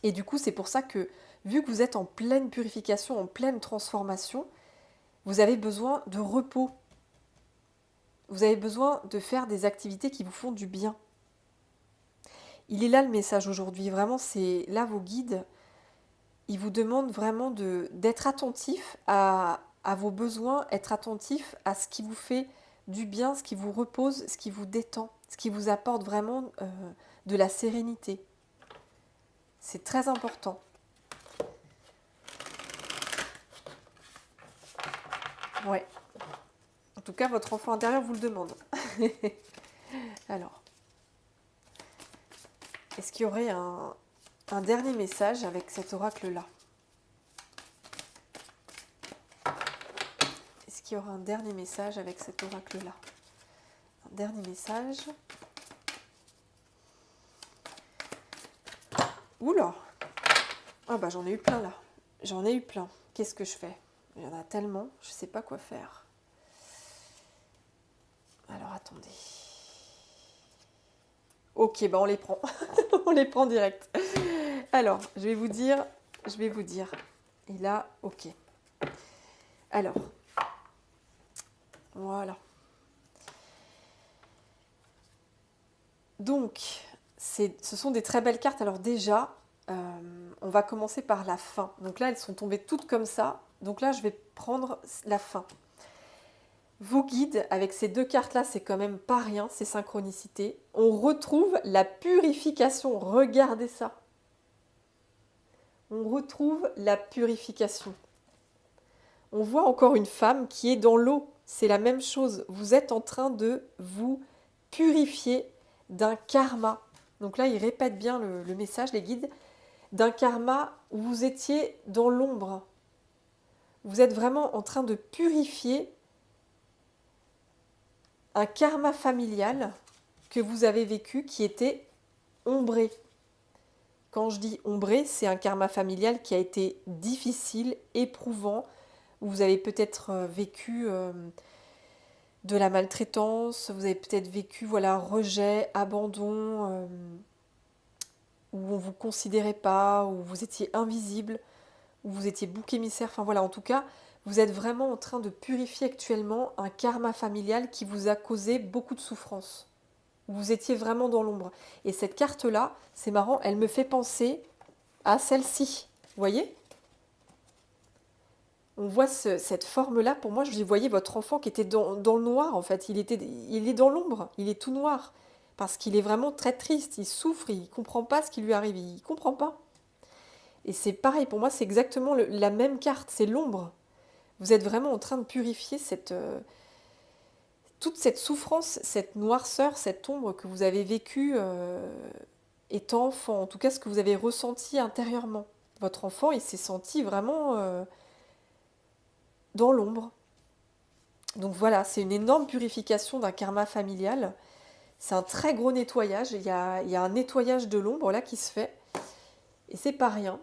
Et du coup, c'est pour ça que vu que vous êtes en pleine purification, en pleine transformation, vous avez besoin de repos. Vous avez besoin de faire des activités qui vous font du bien. Il est là le message aujourd'hui. Vraiment, c'est là vos guides. Ils vous demandent vraiment d'être attentif à vos besoins, être attentif à ce qui vous fait du bien, ce qui vous repose, ce qui vous détend, ce qui vous apporte vraiment de la sérénité. C'est très important. Ouais. En tout cas, votre enfant intérieur vous le demande. Alors, est-ce qu'il y aurait un dernier message avec cet oracle-là? Est-ce qu'il y aura un dernier message avec cet oracle-là? Un dernier message. Oula! Ah bah j'en ai eu plein là. J'en ai eu plein. Qu'est-ce que je fais? Il y en a tellement, je ne sais pas quoi faire. Alors attendez. Ok, bah on les prend. On les prend direct. Alors, je vais vous dire. Et là, ok. Alors, voilà. Donc, ce sont des très belles cartes. Alors déjà, on va commencer par la fin. Donc là, elles sont tombées toutes comme ça. Donc là, je vais prendre la fin. Vos guides, avec ces deux cartes-là, c'est quand même pas rien, ces synchronicités. On retrouve la purification. Regardez ça. On retrouve la purification. On voit encore une femme qui est dans l'eau. C'est la même chose. Vous êtes en train de vous purifier d'un karma. Donc là, ils répètent bien le message, les guides, d'un karma où vous étiez dans l'ombre. Vous êtes vraiment en train de purifier un karma familial que vous avez vécu qui était ombré. Quand je dis ombré, c'est un karma familial qui a été difficile, éprouvant, où vous avez peut-être vécu de la maltraitance, vous avez peut-être vécu voilà, rejet, abandon, où on ne vous considérait pas, où vous étiez invisible, où vous étiez bouc émissaire. Enfin voilà, en tout cas, vous êtes vraiment en train de purifier actuellement un karma familial qui vous a causé beaucoup de souffrance. Vous étiez vraiment dans l'ombre. Et cette carte-là, c'est marrant, elle me fait penser à celle-ci. Vous voyez? On voit cette forme-là. Pour moi, je voyais votre enfant qui était dans le noir, en fait. Il est dans l'ombre, il est tout noir. Parce qu'il est vraiment très triste, il souffre, il ne comprend pas ce qui lui arrive, il ne comprend pas. Et c'est pareil, pour moi, c'est exactement la même carte, c'est l'ombre. Vous êtes vraiment en train de purifier toute cette souffrance, cette noirceur, cette ombre que vous avez vécue étant enfant, en tout cas ce que vous avez ressenti intérieurement. Votre enfant, il s'est senti vraiment dans l'ombre. Donc voilà, c'est une énorme purification d'un karma familial. C'est un très gros nettoyage. Il y a un nettoyage de l'ombre là qui se fait. Et c'est pas rien.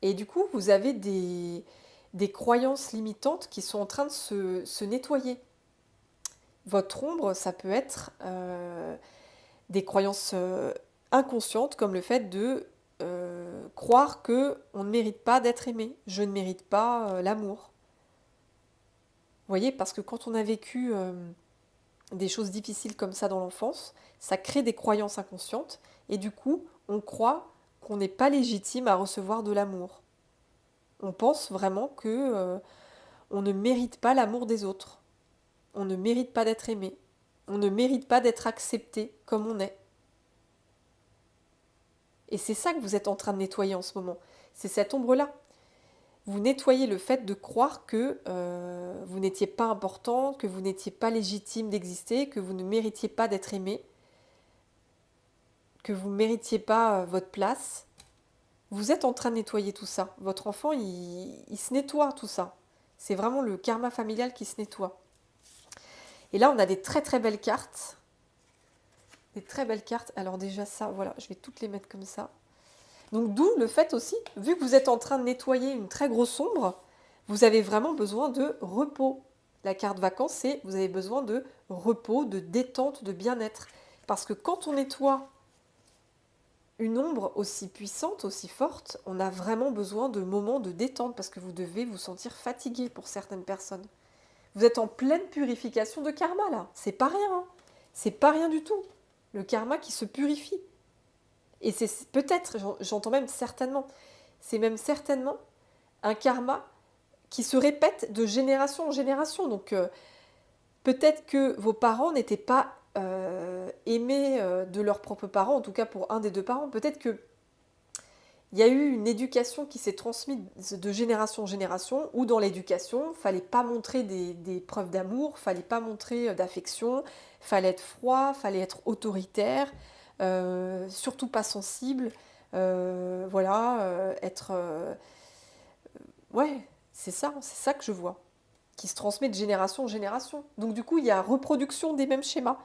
Et du coup, vous avez des croyances limitantes qui sont en train de se nettoyer. Votre ombre, ça peut être des croyances inconscientes, comme le fait de croire que on ne mérite pas d'être aimé. Je ne mérite pas l'amour. Vous voyez, parce que quand on a vécu des choses difficiles comme ça dans l'enfance, ça crée des croyances inconscientes et du coup, on croit qu'on n'est pas légitime à recevoir de l'amour. On pense vraiment que on ne mérite pas l'amour des autres. On ne mérite pas d'être aimé. On ne mérite pas d'être accepté comme on est. Et c'est ça que vous êtes en train de nettoyer en ce moment. C'est cette ombre-là. Vous nettoyez le fait de croire que vous n'étiez pas important, que vous n'étiez pas légitime d'exister, que vous ne méritiez pas d'être aimé, que vous ne méritiez pas votre place. Vous êtes en train de nettoyer tout ça. Votre enfant, il se nettoie tout ça. C'est vraiment le karma familial qui se nettoie. Et là, on a des très très belles cartes. Des très belles cartes. Alors déjà ça, voilà, je vais toutes les mettre comme ça. Donc d'où le fait aussi, vu que vous êtes en train de nettoyer une très grosse ombre, vous avez vraiment besoin de repos. La carte vacances, c'est vous avez besoin de repos, de détente, de bien-être. Parce que quand on nettoie une ombre aussi puissante, aussi forte, on a vraiment besoin de moments de détente parce que vous devez vous sentir fatigué pour certaines personnes. Vous êtes en pleine purification de karma là. C'est pas rien, hein. C'est pas rien du tout. Le karma qui se purifie. Et c'est peut-être, j'entends même certainement, c'est même certainement un karma qui se répète de génération en génération. Donc peut-être que vos parents n'étaient pas aimés de leurs propres parents, en tout cas pour un des deux parents. Peut-être que il y a eu une éducation qui s'est transmise de génération en génération, où dans l'éducation, fallait pas montrer des preuves d'amour, fallait pas montrer d'affection, fallait être froid, fallait être autoritaire, surtout pas sensible, voilà, être... ouais, c'est ça que je vois, qui se transmet de génération en génération. Donc du coup, il y a reproduction des mêmes schémas.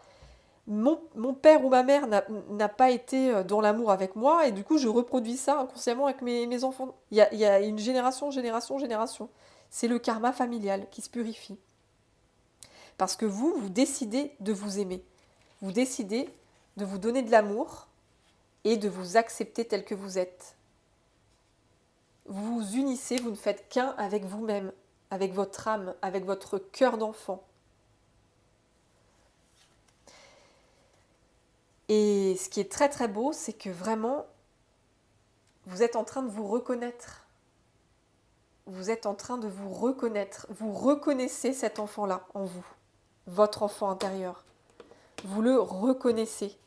Mon père ou ma mère n'a pas été dans l'amour avec moi et du coup je reproduis ça inconsciemment avec mes enfants. Il y a une génération, génération, génération. C'est le karma familial qui se purifie. Parce que vous décidez de vous aimer. Vous décidez de vous donner de l'amour et de vous accepter tel que vous êtes. Vous vous unissez, vous ne faites qu'un avec vous-même, avec votre âme, avec votre cœur d'enfant. Et ce qui est très très beau, c'est que vraiment, vous êtes en train de vous reconnaître. Vous êtes en train de vous reconnaître. Vous reconnaissez cet enfant-là en vous, votre enfant intérieur. Vous le reconnaissez.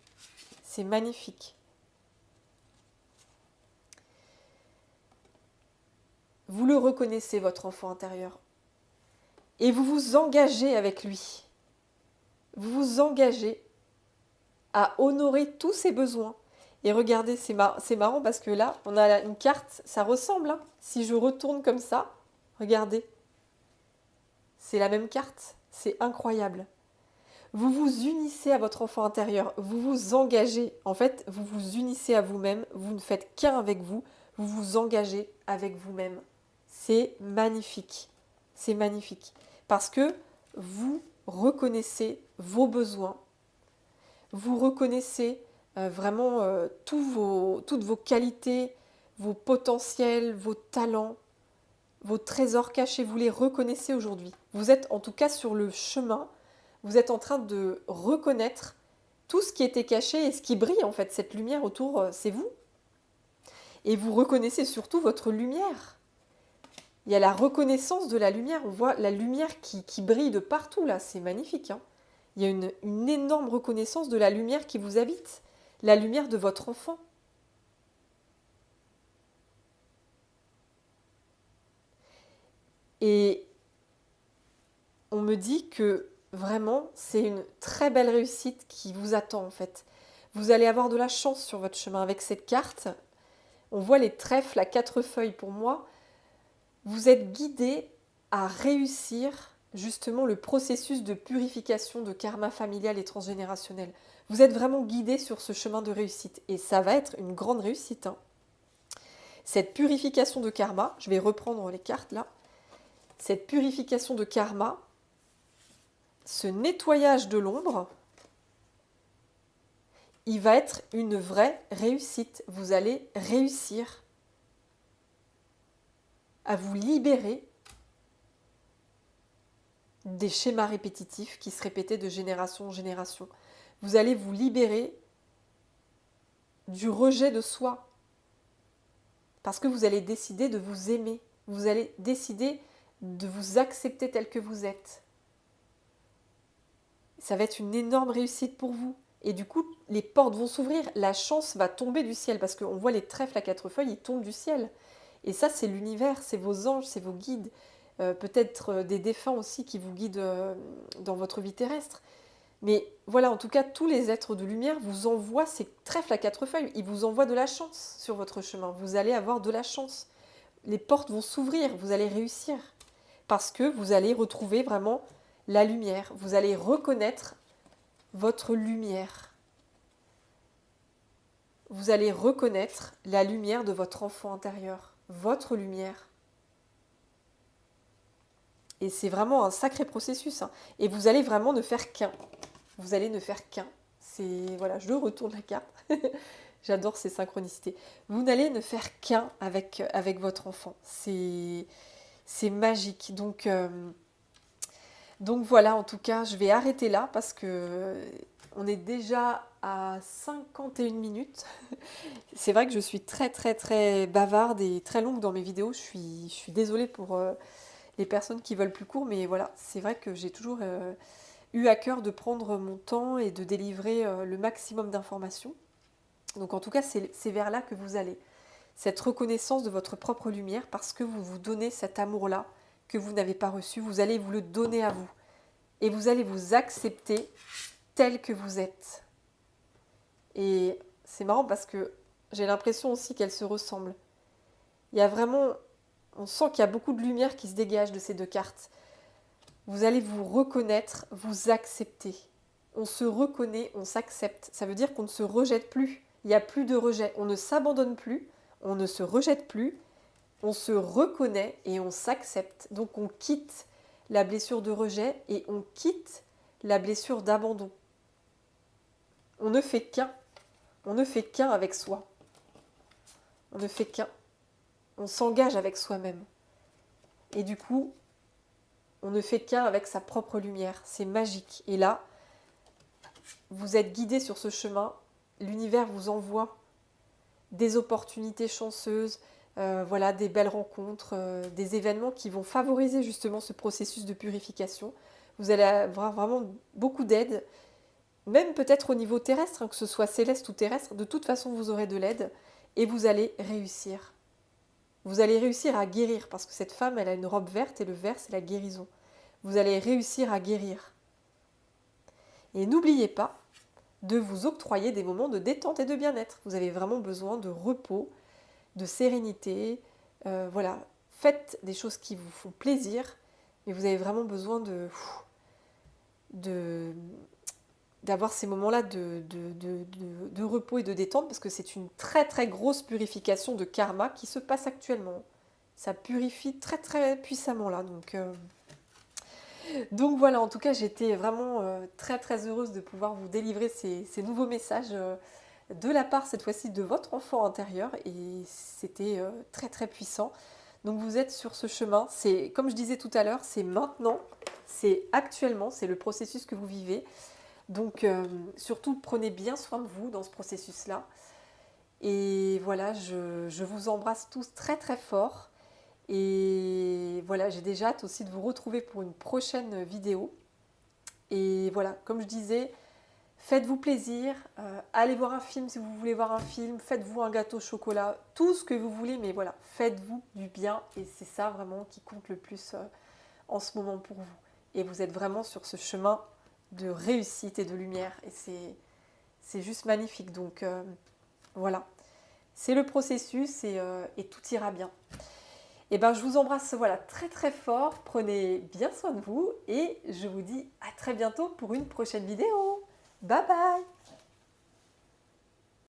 C'est magnifique. Vous le reconnaissez, votre enfant intérieur. Et vous vous engagez avec lui. Vous vous engagez à honorer tous ses besoins. Et regardez, c'est marrant parce que là, on a une carte, ça ressemble. Hein. Si je retourne comme ça, regardez. C'est la même carte. C'est incroyable. Vous vous unissez à votre enfant intérieur. Vous vous engagez. En fait, vous vous unissez à vous-même. Vous ne faites qu'un avec vous. Vous vous engagez avec vous-même. C'est magnifique. C'est magnifique. Parce que vous reconnaissez vos besoins. Vous reconnaissez vraiment toutes vos qualités, vos potentiels, vos talents, vos trésors cachés. Vous les reconnaissez aujourd'hui. Vous êtes en tout cas sur le chemin. Vous êtes en train de reconnaître tout ce qui était caché et ce qui brille en fait. Cette lumière autour, c'est vous. Et vous reconnaissez surtout votre lumière. Il y a la reconnaissance de la lumière. On voit la lumière qui brille de partout là. C'est magnifique. Hein. Il y a une énorme reconnaissance de la lumière qui vous habite. La lumière de votre enfant. Et on me dit que vraiment, c'est une très belle réussite qui vous attend en fait. Vous allez avoir de la chance sur votre chemin avec cette carte. On voit les trèfles à 4 feuilles pour moi. Vous êtes guidé à réussir justement le processus de purification de karma familial et transgénérationnel. Vous êtes vraiment guidé sur ce chemin de réussite et ça va être une grande réussite, hein. Cette purification de karma, je vais reprendre les cartes là, cette purification de karma, ce nettoyage de l'ombre, il va être une vraie réussite. Vous allez réussir à vous libérer des schémas répétitifs qui se répétaient de génération en génération. Vous allez vous libérer du rejet de soi parce que vous allez décider de vous aimer. Vous allez décider de vous accepter tel que vous êtes. Ça va être une énorme réussite pour vous. Et du coup, les portes vont s'ouvrir, la chance va tomber du ciel, parce qu'on voit les trèfles à 4 feuilles, ils tombent du ciel. Et ça, c'est l'univers, c'est vos anges, c'est vos guides. Peut-être des défunts aussi qui vous guident dans votre vie terrestre. Mais voilà, en tout cas, tous les êtres de lumière vous envoient ces trèfles à 4 feuilles. Ils vous envoient de la chance sur votre chemin. Vous allez avoir de la chance. Les portes vont s'ouvrir, vous allez réussir. Parce que vous allez retrouver vraiment la lumière. Vous allez reconnaître votre lumière. Vous allez reconnaître la lumière de votre enfant intérieur. Votre lumière. Et c'est vraiment un sacré processus, hein. Et vous allez vraiment ne faire qu'un. Vous allez ne faire qu'un. C'est voilà, je retourne la carte. J'adore ces synchronicités. Vous n'allez ne faire qu'un avec votre enfant. C'est magique. Donc voilà, en tout cas, je vais arrêter là parce que on est déjà à 51 minutes. C'est vrai que je suis très très très bavarde et très longue dans mes vidéos. Je suis désolée pour les personnes qui veulent plus court, mais voilà, c'est vrai que j'ai toujours eu à cœur de prendre mon temps et de délivrer le maximum d'informations. Donc en tout cas, c'est vers là que vous allez. Cette reconnaissance de votre propre lumière parce que vous vous donnez cet amour-là que vous n'avez pas reçu. Vous allez vous le donner à vous. Et vous allez vous accepter tel que vous êtes. Et c'est marrant parce que j'ai l'impression aussi qu'elles se ressemblent. Il y a vraiment... On sent qu'il y a beaucoup de lumière qui se dégage de ces deux cartes. Vous allez vous reconnaître, vous accepter. On se reconnaît, on s'accepte. Ça veut dire qu'on ne se rejette plus. Il n'y a plus de rejet. On ne s'abandonne plus, on ne se rejette plus. On se reconnaît et on s'accepte. Donc on quitte la blessure de rejet et on quitte la blessure d'abandon. On ne fait qu'un. On ne fait qu'un avec soi. On ne fait qu'un. On s'engage avec soi-même. Et du coup, on ne fait qu'un avec sa propre lumière. C'est magique. Et là, vous êtes guidé sur ce chemin. L'univers vous envoie des opportunités chanceuses, voilà, des belles rencontres, des événements qui vont favoriser justement ce processus de purification. Vous allez avoir vraiment beaucoup d'aide, même peut-être au niveau terrestre, hein, que ce soit céleste ou terrestre. De toute façon, vous aurez de l'aide et vous allez réussir. Vous allez réussir à guérir parce que cette femme, elle a une robe verte et le vert, c'est la guérison. Vous allez réussir à guérir. Et n'oubliez pas de vous octroyer des moments de détente et de bien-être. Vous avez vraiment besoin de repos, de sérénité. Voilà, faites des choses qui vous font plaisir, mais vous avez vraiment besoin d'avoir ces moments-là de repos et de détente, parce que c'est une très très grosse purification de karma qui se passe actuellement. Ça purifie très très puissamment là. Donc voilà, en tout cas, j'étais vraiment très très heureuse de pouvoir vous délivrer ces nouveaux messages de la part cette fois-ci de votre enfant intérieur, et c'était très très puissant. Donc vous êtes sur ce chemin, c'est comme je disais tout à l'heure, c'est maintenant, c'est actuellement, c'est le processus que vous vivez. Donc surtout prenez bien soin de vous dans ce processus-là. Et voilà, je vous embrasse tous très très fort. Et voilà, j'ai déjà hâte aussi de vous retrouver pour une prochaine vidéo. Et voilà, comme je disais, faites-vous plaisir, allez voir un film si vous voulez voir un film, faites-vous un gâteau au chocolat, tout ce que vous voulez, mais voilà, faites-vous du bien et c'est ça vraiment qui compte le plus en ce moment pour vous. Et vous êtes vraiment sur ce chemin de réussite et de lumière et c'est juste magnifique. Donc voilà, c'est le processus et tout ira bien. Et ben je vous embrasse voilà, très très fort, prenez bien soin de vous et je vous dis à très bientôt pour une prochaine vidéo. Bye bye!